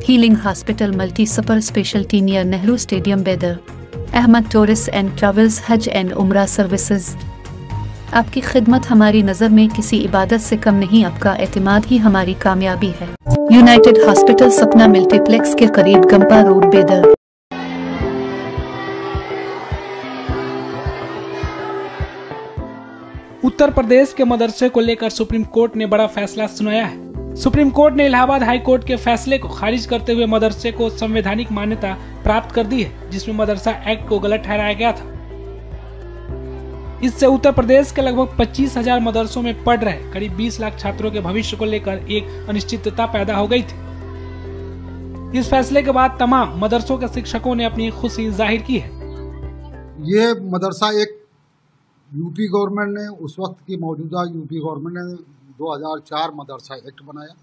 Healing hospital multi super speciality near Nehru stadium बेदर। Ahmad tourist and travels हज and उम्रा services. आपकी खिदमत हमारी नज़र में किसी इबादत से कम नहीं, आपका एतमाद ही हमारी कामयाबी है। यूनाइटेड हॉस्पिटल सपना मल्टीप्लेक्स के करीब गंपा रोड बेदर। उत्तर प्रदेश के मदरसे को लेकर सुप्रीम कोर्ट ने बड़ा फैसला सुनाया है। सुप्रीम कोर्ट ने इलाहाबाद हाई कोर्ट के फैसले को खारिज करते हुए मदरसे को संवैधानिक मान्यता प्राप्त कर दी है, जिसमें मदरसा एक्ट को गलत ठहराया गया था। इससे उत्तर प्रदेश के लगभग 25,000 मदरसों में पढ़ रहे करीब 20 लाख छात्रों के भविष्य को लेकर एक अनिश्चितता पैदा हो गई थी। इस फैसले के बाद तमाम मदरसों के शिक्षकों ने अपनी खुशी जाहिर की है। ये मदरसा एक यूपी गवर्नमेंट ने, उस वक्त की मौजूदा यूपी गवर्नमेंट ने 2004 मदरसा एक्ट बनाया।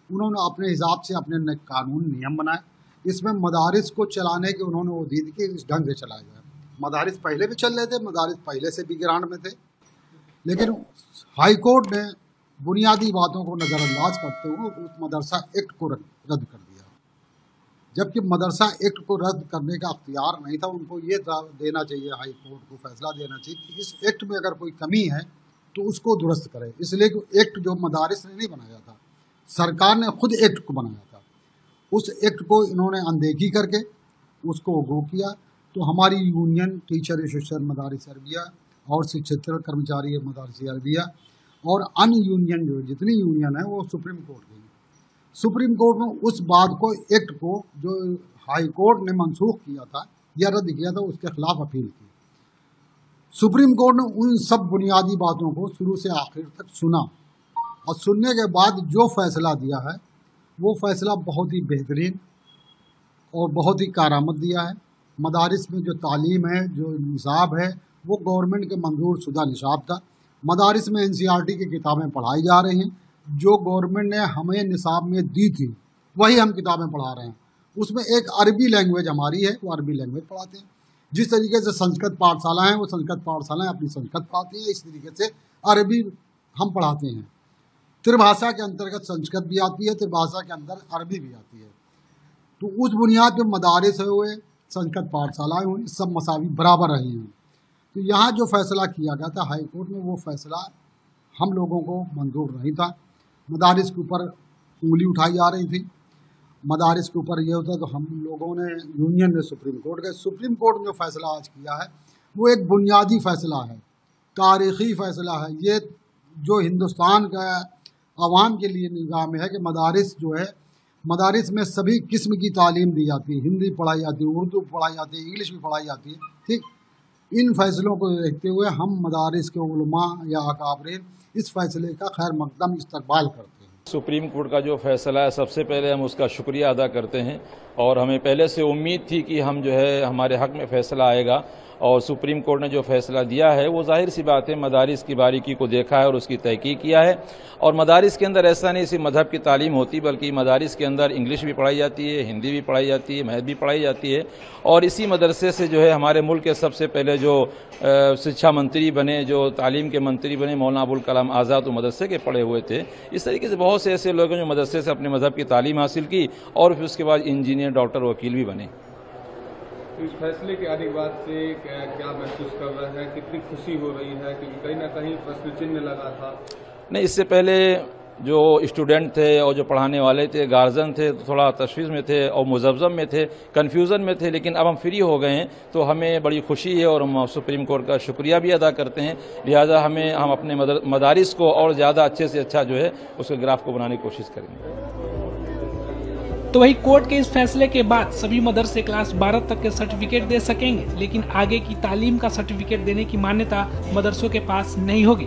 उन्होंने अपने हिसाब से अपने कानून नियम बनाए। इसमें मदारिस को चलाने के उन्होंने वो दी कि इस ढंग से चलाया जाए। मदारिस पहले भी चल रहे थे, मदारिस पहले से भी गिरान में थे, लेकिन हाई कोर्ट ने बुनियादी बातों को नज़रअंदाज करते हुए उस मदरसा एक्ट को रद्द कर दिया। जबकि मदरसा एक्ट को रद्द करने का अख्तियार नहीं था, उनको ये देना चाहिए, हाई कोर्ट को फैसला देना चाहिए कि इस एक्ट में अगर कोई कमी है तो उसको दुरुस्त करे। इसलिए कि एक्ट जो मदारिस ने नहीं बनाया था, सरकार ने खुद एक्ट को बनाया था। उस एक्ट को इन्होंने अनदेखी करके उसको गो किया। तो हमारी यूनियन टीचर एसोसिएशन मदारिस अरबिया और शिक्षेत्र कर्मचारी मदारिस अरबिया और अन्य यूनियन जो जितनी यूनियन है वो सुप्रीम कोर्ट गई। सुप्रीम कोर्ट में उस बात को, एक्ट को जो हाई कोर्ट ने मनसूख किया था या रद्द किया था, उसके खिलाफ अपील की। सुप्रीम कोर्ट ने उन सब बुनियादी बातों को शुरू से आखिर तक सुना और सुनने के बाद जो फैसला दिया है वो फैसला बहुत ही बेहतरीन और बहुत ही कारामद दिया है। मदारिस में जो तालीम है, जो निसाब है, वो गवर्नमेंट के मंजूर शुदा निसाब था। मदारिस में एनसीईआरटी की किताबें पढ़ाई जा रही हैं, जो गवर्नमेंट ने हमें निसाब में दी थी वही हम किताबें पढ़ा रहे हैं। उसमें एक अरबी लैंग्वेज हमारी है, वो अरबी लैंग्वेज पढ़ाते हैं। जिस तरीके से संस्कृत पाठशाला हैं, वो संस्कृत पाठशालाएँ अपनी संस्कृत पढ़ाती हैं, इस तरीके से अरबी हम पढ़ाते हैं। त्रिभाषा के अंतर्गत संस्कृत भी आती है, त्रिभाषा के अंदर अरबी भी आती है। तो उस बुनियाद पर मदारिस हुए, संस्कृत पाठशालाएँ हुई, सब मसावी बराबर रही हैं। तो यहाँ जो फैसला किया गया था हाई कोर्ट में, वो फैसला हम लोगों को मंजूर नहीं था। मदारिस के ऊपर उंगली उठाई जा रही थी, मदारिस के ऊपर ये होता। तो हम लोगों ने, यूनियन ने सुप्रीम कोर्ट गए। सुप्रीम कोर्ट ने जो फैसला आज किया है वो एक बुनियादी फैसला है, तारीख़ी फैसला है। ये जो हिंदुस्तान का आवाम के लिए निगाह में है कि मदारिस जो है, मदारिस में सभी किस्म की तालीम दी जाती है, हिंदी पढ़ाई जाती है, उर्दू पढ़ाई जाती है, इंग्लिश भी पढ़ाई जाती है। ठीक, इन फैसलों को देखते हुए हम मदारिस के उलमा या अकाबरीन इस फैसले का खैर मकदम इस्तकबाल करते हैं। सुप्रीम कोर्ट का जो फैसला है, सबसे पहले हम उसका शुक्रिया अदा करते हैं और हमें पहले से उम्मीद थी कि हम जो है हमारे हक में फैसला आएगा। और सुप्रीम कोर्ट ने जो फैसला दिया है वो जाहिर सी बात है, मदारिस की बारीकी को देखा है और उसकी तहकीक किया है। और मदारिस के अंदर ऐसा नहीं सिर्फ मजहब की तालीम होती, बल्कि मदारिस के अंदर इंग्लिश भी पढ़ाई जाती है, हिंदी भी पढ़ाई जाती है, मैथ भी पढ़ाई जाती है। और इसी मदरसे से जो है हमारे मुल्क के सबसे पहले जो शिक्षा मंत्री बने, जो तालीम के मंत्री बने, मौलाना अबुल कलाम आज़ाद, मदरसे के पढ़े हुए थे। इस तरीके से बहुत से ऐसे लोग हैं जो मदरसे से अपने मजहब की तालीम हासिल की और फिर उसके बाद इंजीनियर, डॉक्टर, वकील भी बने। इस फैसले के आने के बाद से क्या महसूस कर रहे हैं, कितनी खुशी हो रही है? क्योंकि कहीं ना कहीं प्रश्न चिन्ह लगा था। नहीं, इससे पहले जो स्टूडेंट थे और जो पढ़ाने वाले थे, गार्जियन थे, तो थोड़ा तशवीश में थे और मुज़ब्ज़ब में थे, कन्फ्यूज़न में थे। लेकिन अब हम फ्री हो गए हैं तो हमें बड़ी खुशी है और हम सुप्रीम कोर्ट का शुक्रिया भी अदा करते हैं। लिहाजा हम अपने मदारिस को और ज़्यादा अच्छे से अच्छा जो है उसके ग्राफ को बनाने की कोशिश करेंगे। तो वही कोर्ट के इस फैसले के बाद सभी मदरसे क्लास 12 तक के सर्टिफिकेट दे सकेंगे, लेकिन आगे की तालीम का सर्टिफिकेट देने की मान्यता मदरसों के पास नहीं होगी।